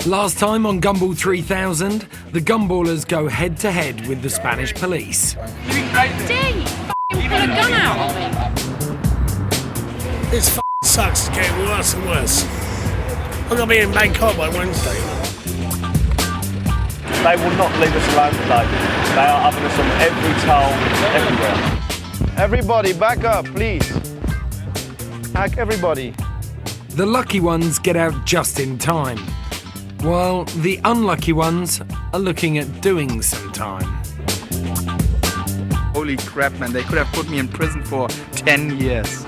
Last time on Gumball 3000, the Gumballers go head-to-head with the Spanish police. D! You pull a gun out on me. This sucks. It's getting worse and worse. I'm going to be in Bangkok by Wednesday. They will not leave us alone today. They are up us on every toll, everywhere. Everybody, back up, please. Hack everybody. The lucky ones get out just in time, while the unlucky ones are looking at doing some time. Holy crap, man, they could have put me in prison for 10 years.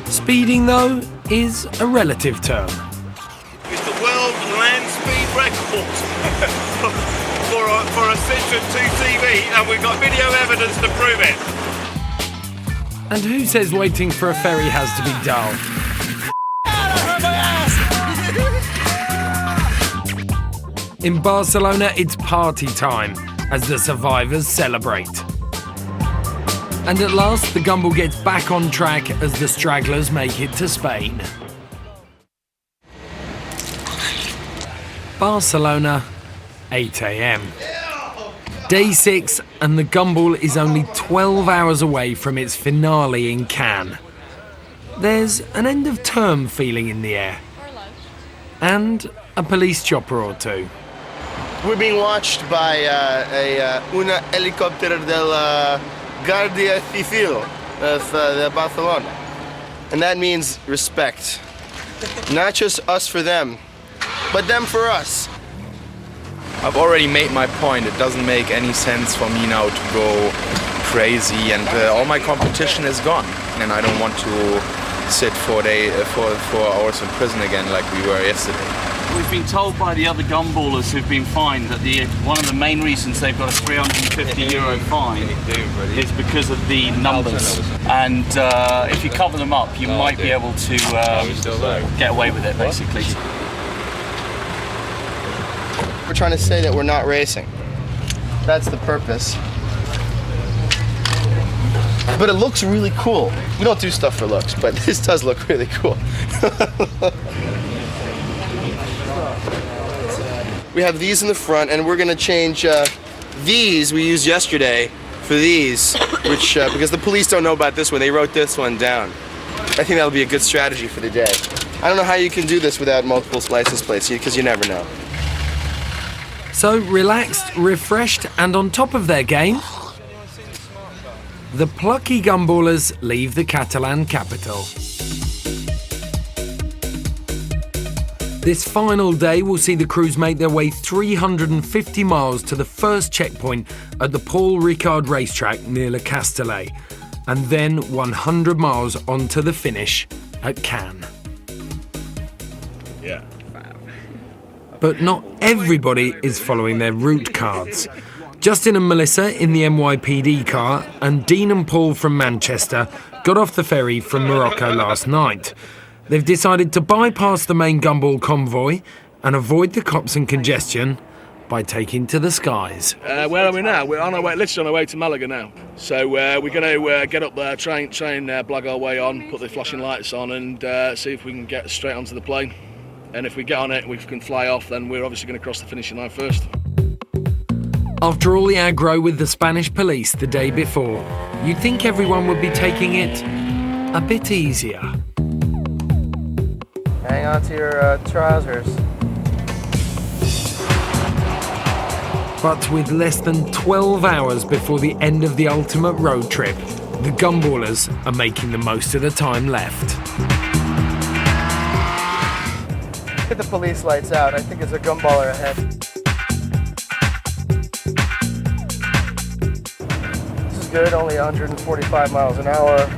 Speeding, though, is a relative term. It's the world land speed record for a Citroen 2CV, and we've got video evidence to prove it. And who says waiting for a ferry has to be dull? In Barcelona, it's party time as the survivors celebrate. And at last, the Gumball gets back on track as the stragglers make it to Spain. Barcelona, 8 a.m. Day 6, and the Gumball is only 12 hours away from its finale in Cannes. There's an end-of-term feeling in the air. And a police chopper or two. We're being watched by una helicóptero del Guardia Civil of Barcelona. And that means respect. Not just us for them, but them for us. I've already made my point. It doesn't make any sense for me now to go crazy, and all my competition is gone. And I don't want to sit 4 hours in prison again like we were yesterday. We've been told by the other gumballers who've been fined that one of the main reasons they've got a €350 fine is because of the numbers. And if you cover them up, you might be able to get away with it, basically. We're trying to say that we're not racing. That's the purpose. But it looks really cool. We don't do stuff for looks, but this does look really cool. We have these in the front, and we're gonna change these we used yesterday for these, which, because the police don't know about this one, they wrote this one down. I think that'll be a good strategy for the day. I don't know how you can do this without multiple license plates, because you never know. So relaxed, refreshed, and on top of their game, the plucky Gumballers leave the Catalan capital. This final day will see the crews make their way 350 miles to the first checkpoint at the Paul Ricard racetrack near Le Castellet, and then 100 miles on to the finish at Cannes. Yeah. But not everybody is following their route cards. Justin and Melissa in the NYPD car, and Dean and Paul from Manchester got off the ferry from Morocco last night. They've decided to bypass the main Gumball convoy and avoid the cops and congestion by taking to the skies. Where are we now? We're on our way, literally on our way to Malaga now. So we're going to get up there, try and blag our way on, put the flashing lights on, and see if we can get straight onto the plane. And if we get on it, we can fly off, then we're obviously going to cross the finishing line first. After all the aggro with the Spanish police the day before, you'd think everyone would be taking it a bit easier. Hang on to your trousers. But with less than 12 hours before the end of the ultimate road trip, the Gumballers are making the most of the time left. Get the police lights out. I think there's a Gumballer ahead. This is good, only 145 miles an hour.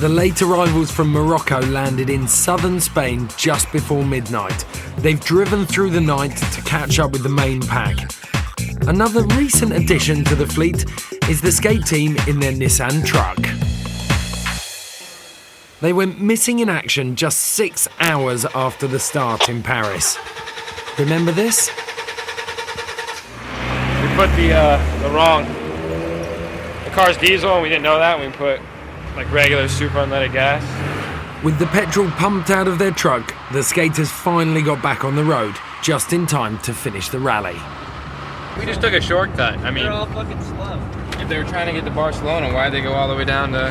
The late arrivals from Morocco landed in southern Spain just before midnight. They've driven through the night to catch up with the main pack. Another recent addition to the fleet is the skate team in their Nissan truck. They went missing in action just 6 hours after the start in Paris. Remember this? We put the wrong car's diesel and we didn't know that. We put like regular super unleaded gas. With the petrol pumped out of their truck, the skaters finally got back on the road, just in time to finish the rally. We just took a shortcut. I mean, They're all fucking slow. if they were trying to get to Barcelona, why'd they go all the way down to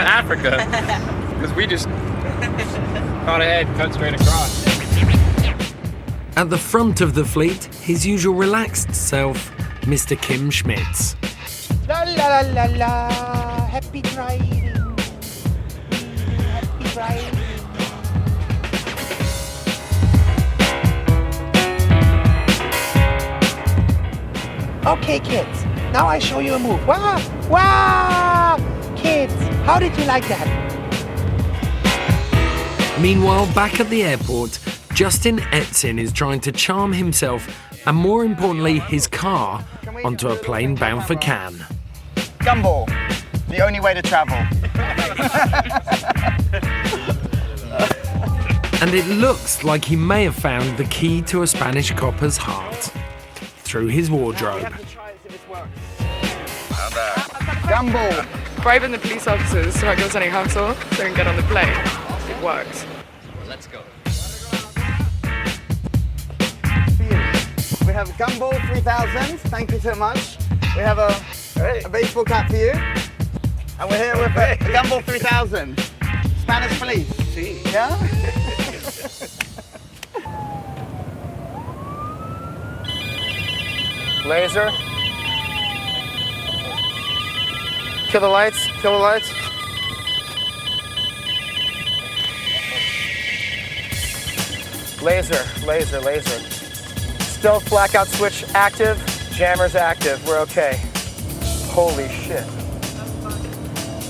Africa? Because we just caught ahead, cut straight across. At the front of the fleet, his usual relaxed self, Mr. Kim Schmitz. La la la la la, happy driving. Happy driving. Okay, kids, now I show you a move. Wow, wow! Kids, how did you like that? Meanwhile, back at the airport, Justin Etzin is trying to charm himself and, more importantly, his car onto a plane bound for Cannes. Gumball, the only way to travel. And it looks like he may have found the key to a Spanish copper's heart through his wardrobe. Gumball. Bribing the police officers so I can send a hassle so I can get on the plane. It works. Let's go. We have Gumball 3000, thank you so much. We have a baseball cap for you. And we're here with a Gumball 3000. Spanish police. Yeah? Laser. Kill the lights, kill the lights. Laser, laser, laser. Stealth blackout switch active, jammers active, we're okay. Holy shit.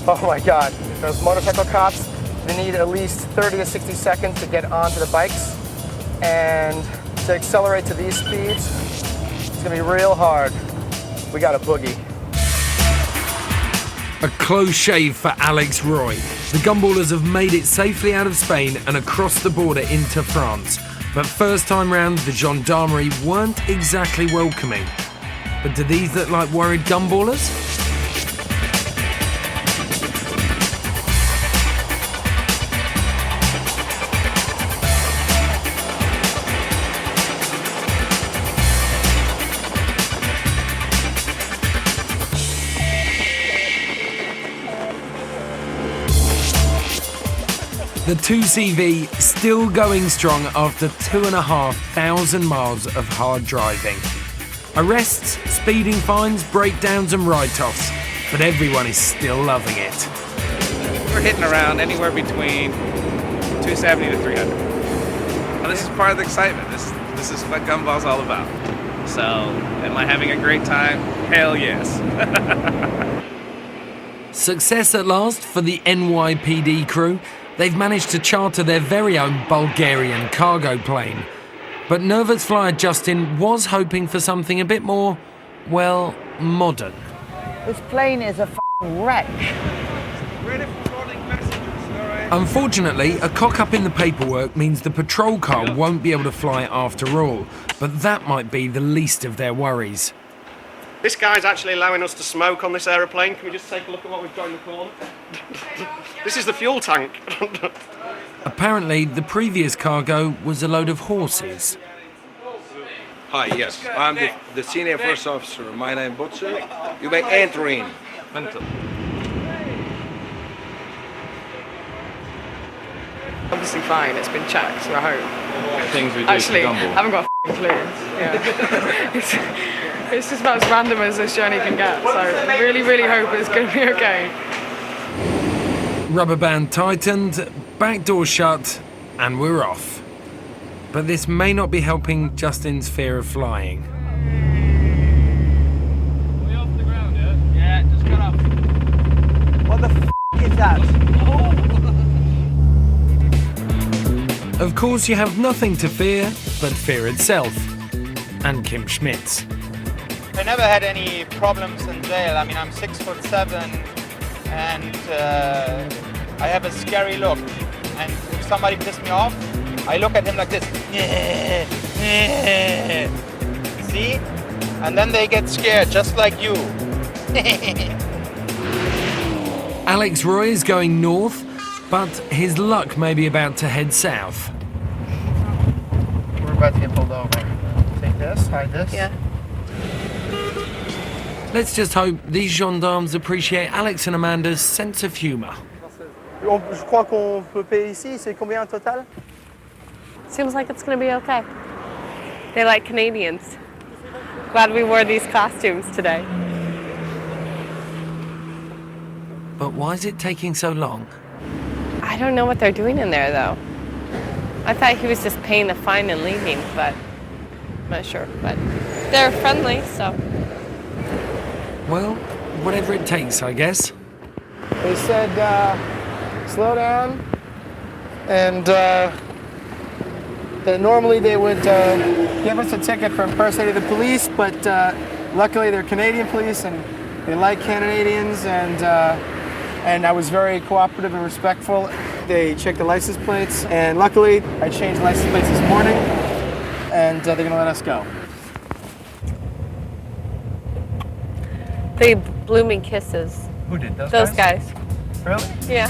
Oh my God, those motorcycle cops, they need at least 30 to 60 seconds to get onto the bikes. And to accelerate to these speeds, it's gonna be real hard. We got a boogie. A close shave for Alex Roy. The Gumballers have made it safely out of Spain and across the border into France. But first time round, the gendarmerie weren't exactly welcoming. But do these look like worried Gumballers? The 2CV still going strong after 2,500 miles of hard driving. Arrests, speeding fines, breakdowns and write-offs, but everyone is still loving it. We're hitting around anywhere between 270 to 300. Well, this is part of the excitement. This is what Gumball's all about. So, am I having a great time? Hell yes. Success at last for the NYPD crew. They've managed to charter their very own Bulgarian cargo plane. But nervous flyer Justin was hoping for something a bit more, well, modern. This plane is a f***ing wreck. Ready for boarding passengers, all right? Unfortunately, a cock-up in the paperwork means the patrol car won't be able to fly after all, but that might be the least of their worries. This guy's actually allowing us to smoke on this aeroplane. Can we just take a look at what we've got in the corner? This is the fuel tank. Apparently, the previous cargo was a load of horses. Hi, yes. I'm the senior first officer. My name is Butcher. You may enter in. Obviously fine, it's been checked, so I hope. Things we do Actually, to I Gumball. haven't got a clue. Yeah. It's just about as random as this journey can get, so I really, really hope it's going to be okay. Rubber band tightened, back door shut, and we're off. But this may not be helping Justin's fear of flying. Are we off the ground yet? Yeah, just got up. What the f*** is that? Of course, you have nothing to fear but fear itself. And Kim Schmitz. I never had any problems in jail. I mean, I'm 6'7", and I have a scary look. And if somebody pissed me off, I look at him like this. See? And then they get scared, just like you. Alex Roy is going north, but his luck may be about to head south. We're about to get pulled over. Take this, hide this. Yeah. Let's just hope these gendarmes appreciate Alex and Amanda's sense of humour. Je crois qu'on peut payer ici. C'est combien en total? Seems like it's going to be okay. They like Canadians. Glad we wore these costumes today. But why is it taking so long? I don't know what they're doing in there, though. I thought he was just paying the fine and leaving, but I'm not sure. But they're friendly, so. Well, whatever it takes, I guess. They said slow down, and that normally they would give us a ticket for impersonating the police, but luckily they're Canadian police and they like Canadians, and I was very cooperative and respectful. They checked the license plates, and luckily I changed license plates this morning, and they're gonna let us go. They blew me kisses. Who did those? Those guys. Really? Yeah.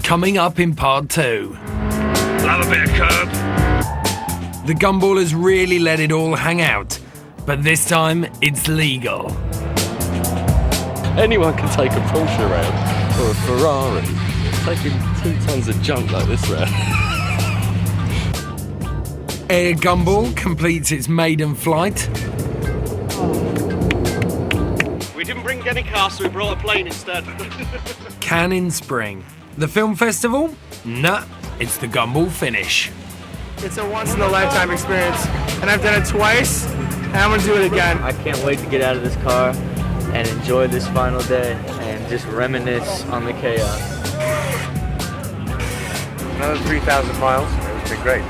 Coming up in part 2. Love a bit of curb. The Gumballers really let it all hang out, but this time it's legal. Anyone can take a Porsche around, or a Ferrari. Taking 2 tons of junk like this round. Air Gumball completes its maiden flight. We didn't bring any cars, so we brought a plane instead. Cannes in spring. The film festival? Nah, it's the Gumball finish. It's a once-in-a-lifetime experience, and I've done it twice, and I'm gonna do it again. I can't wait to get out of this car and enjoy this final day and just reminisce on the chaos. Another 3,000 miles. It's been great.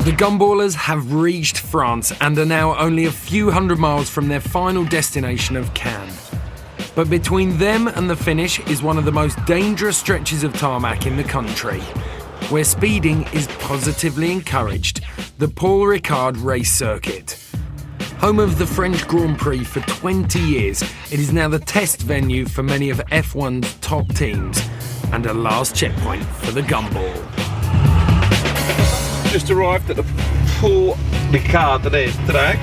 The Gumballers have reached France and are now only a few hundred miles from their final destination of Cannes. But between them and the finish is one of the most dangerous stretches of tarmac in the country, where speeding is positively encouraged, the Paul Ricard race circuit. Home of the French Grand Prix for 20 years, it is now the test venue for many of F1's top teams, and a last checkpoint for the Gumball. Just arrived at the Paul Ricard track.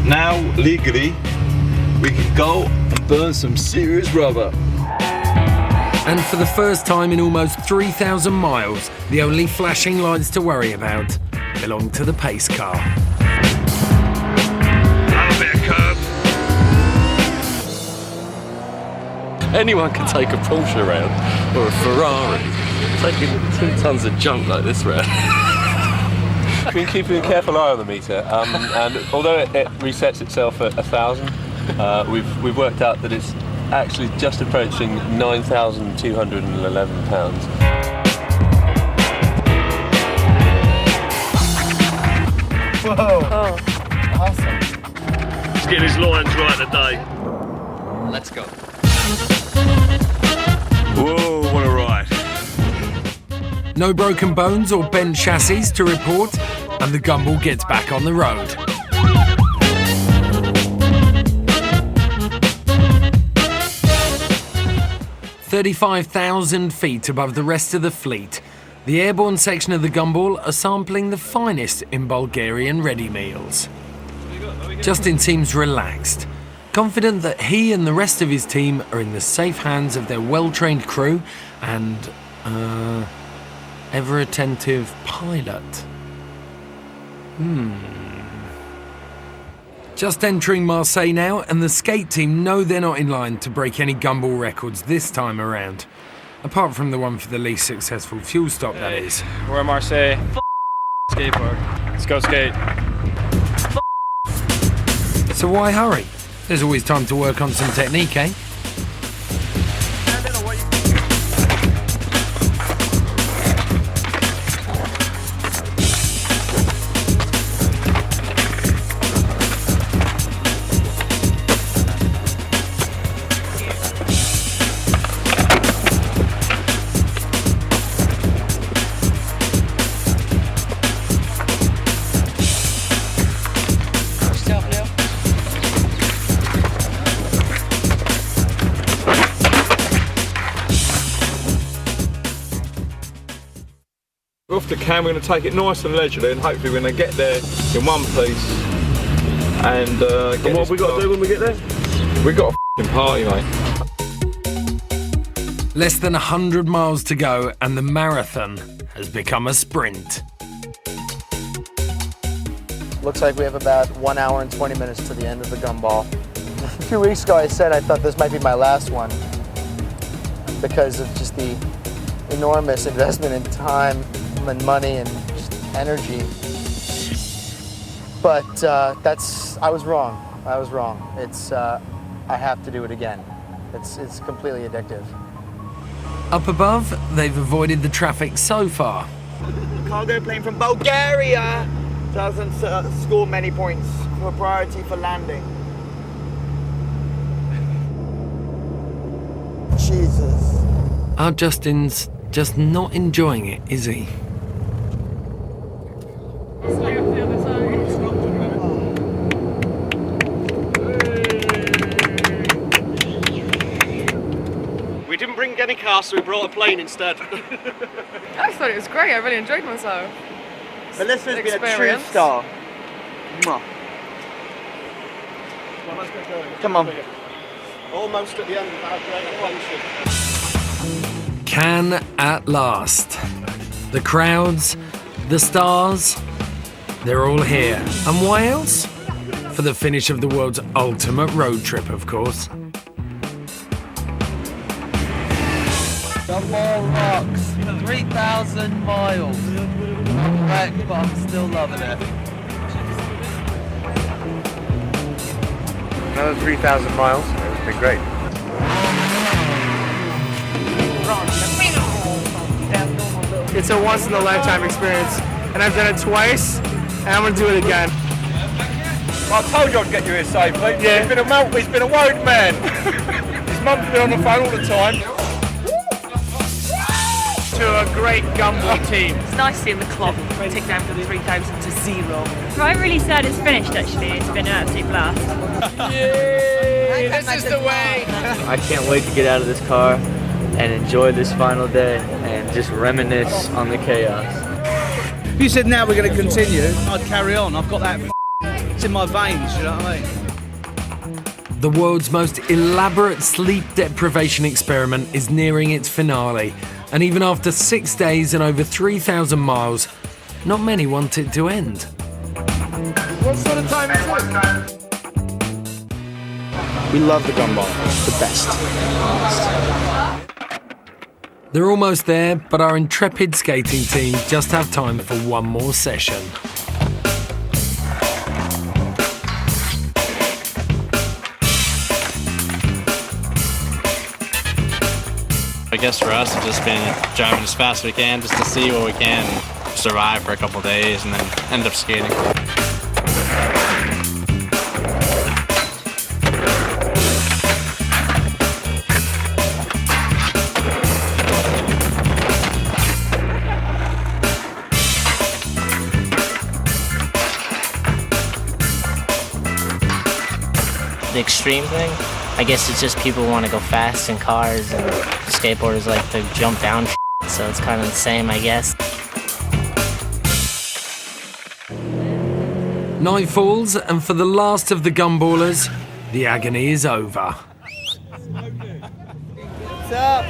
Now, legally, we can go and burn some serious rubber. And for the first time in almost 3,000 miles, the only flashing lights to worry about belong to the pace car. Love a bit of curb. Anyone can take a Porsche around, or a Ferrari. Taking 2 tons of junk like this round. We've been keeping a careful eye on the meter, and although it resets itself at 1,000, we've worked out that it's actually just approaching 9,211 pounds. Whoa! Oh. Awesome. He's getting his lines right today. Let's go. Whoa, what a ride. No broken bones or bent chassis to report, and the Gumball gets back on the road. "35,000 feet above the rest of the fleet, the airborne section of the Gumball are sampling the finest in Bulgarian ready meals. Justin seems relaxed, confident that he and the rest of his team are in the safe hands of their well-trained crew and, ever-attentive pilot. Just entering Marseille now, and the skate team know they're not in line to break any Gumball records this time around. Apart from the one for the least successful fuel stop, that is. We're in Marseille. Skateboard. Let's go skate. So why hurry? There's always time to work on some technique, eh? off the cam, we're going to take it nice and leisurely, and hopefully we're going to get there in one piece. And what have we got to do when we get there? We've got a f***ing party, mate. Less than 100 miles to go and the marathon has become a sprint. Looks like we have about 1 hour and 20 minutes to the end of the Gumball. A few weeks ago I said I thought this might be my last one because of just the enormous investment in time and money and just energy. But I was wrong. It's I have to do it again. It's completely addictive. Up above, they've avoided the traffic so far. Cargo plane from Bulgaria doesn't score many points for priority for landing. Jesus. Our Justin's just not enjoying it, is he? We didn't bring any cars, so we brought a plane instead. I thought it was great. I really enjoyed myself. Melissa's been a true star. Mwah. Come on. Almost at the end of our great adventure. Cannes at last. The crowds, the stars, they're all here. And why else? For the finish of the world's ultimate road trip, of course. Gumball rocks. 3,000 miles. Wreck, but I'm still loving it. Another 3,000 miles. It's been great. It's a once in a lifetime experience, and I've done it twice, and I'm gonna do it again. I told you I'd get you here safely. Yeah. He's been a worried man. His mum's been on the phone all the time. To a great Gumball team. It's nice seeing the clock tick down from 3,000 to 0. Well, I'm really sad it's finished, actually. It's been an absolute blast. Yay! This is the way! I can't wait to get out of this car and enjoy this final day and just reminisce on the chaos. If you said now we're going to continue, I'd carry on. I've got that it's in my veins, you know what I mean? The world's most elaborate sleep deprivation experiment is nearing its finale. And even after 6 days and over 3,000 miles, not many want it to end. What sort of time is it? We love the Gumball. It's the best. They're almost there, but our intrepid skating team just have time for one more session. I guess for us it's just been driving as fast as we can just to see what we can, survive for a couple days and then end up skating. The extreme thing, I guess it's just people want to go fast in cars and skateboarders like to jump down, so it's kind of the same, I guess. Night falls, and for the last of the Gumballers, the agony is over. What's up?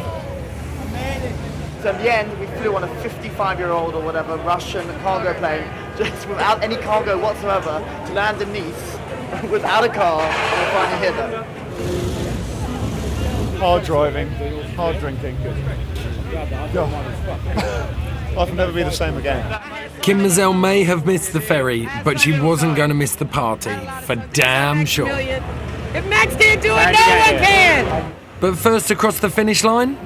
So in the end, we flew on a 55-year-old or whatever Russian cargo plane, just without any cargo whatsoever, to land in Nice, without a car, and finally hit them. Hard driving, hard drinking. Life will never be the same again. Kim Mazel may have missed the ferry, but she wasn't going to miss the party, for damn sure. If Max can't do it, no one can! But first across the finish line?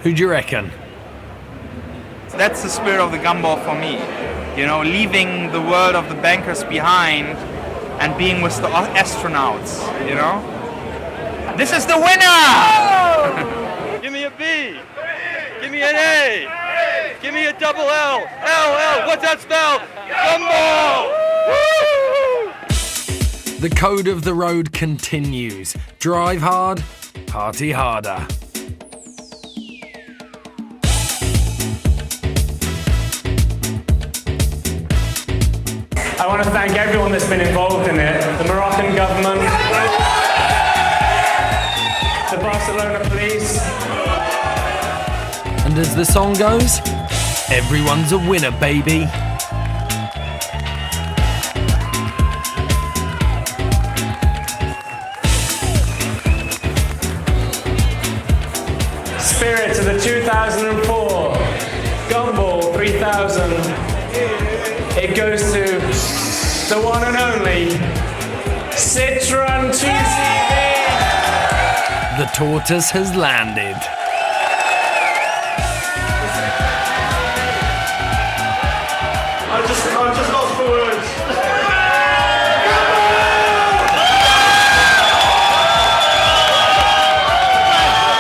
Who do you reckon? That's the spirit of the Gumball for me. You know, leaving the world of the bankers behind and being with the astronauts, you know? This is the winner! Oh! Give me a B. Give me an A. Give me a double L. L. What's that spell? Gumball! Woo! The code of the road continues. Drive hard, party harder. I want to thank everyone that's been involved in it. The Moroccan government, the Barcelona police. And as the song goes, everyone's a winner, baby. Spirit of the 2004 Gumball 3000. It goes to the one and only Citroen 2CV. The tortoise has landed. I'm just lost for words.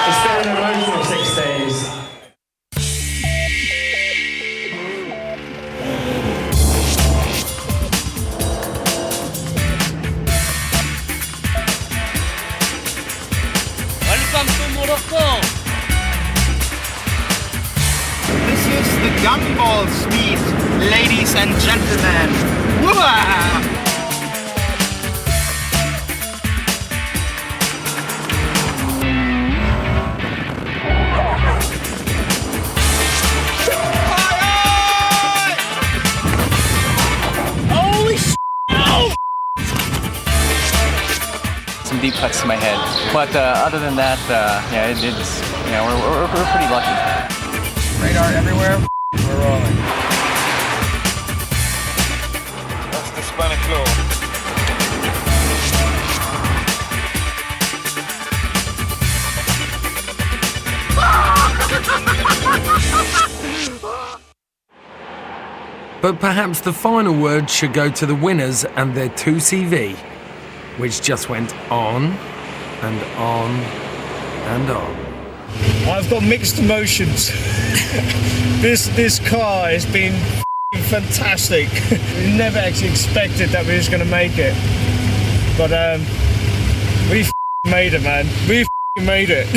It's been an emotional 6 days. Welcome to Morocco. This is the Gumball Suite, ladies and gentlemen. Whoa! Holy shit! Oh! Some deep cuts to my head. But other than that, yeah, it's we're pretty lucky. Radar everywhere. We're rolling. That's the Spanish law. But perhaps the final word should go to the winners and their 2CV, which just went on and on and on. I've got mixed emotions. This car has been fantastic. We never actually expected that we was going to make it. But we made it, man. We made it.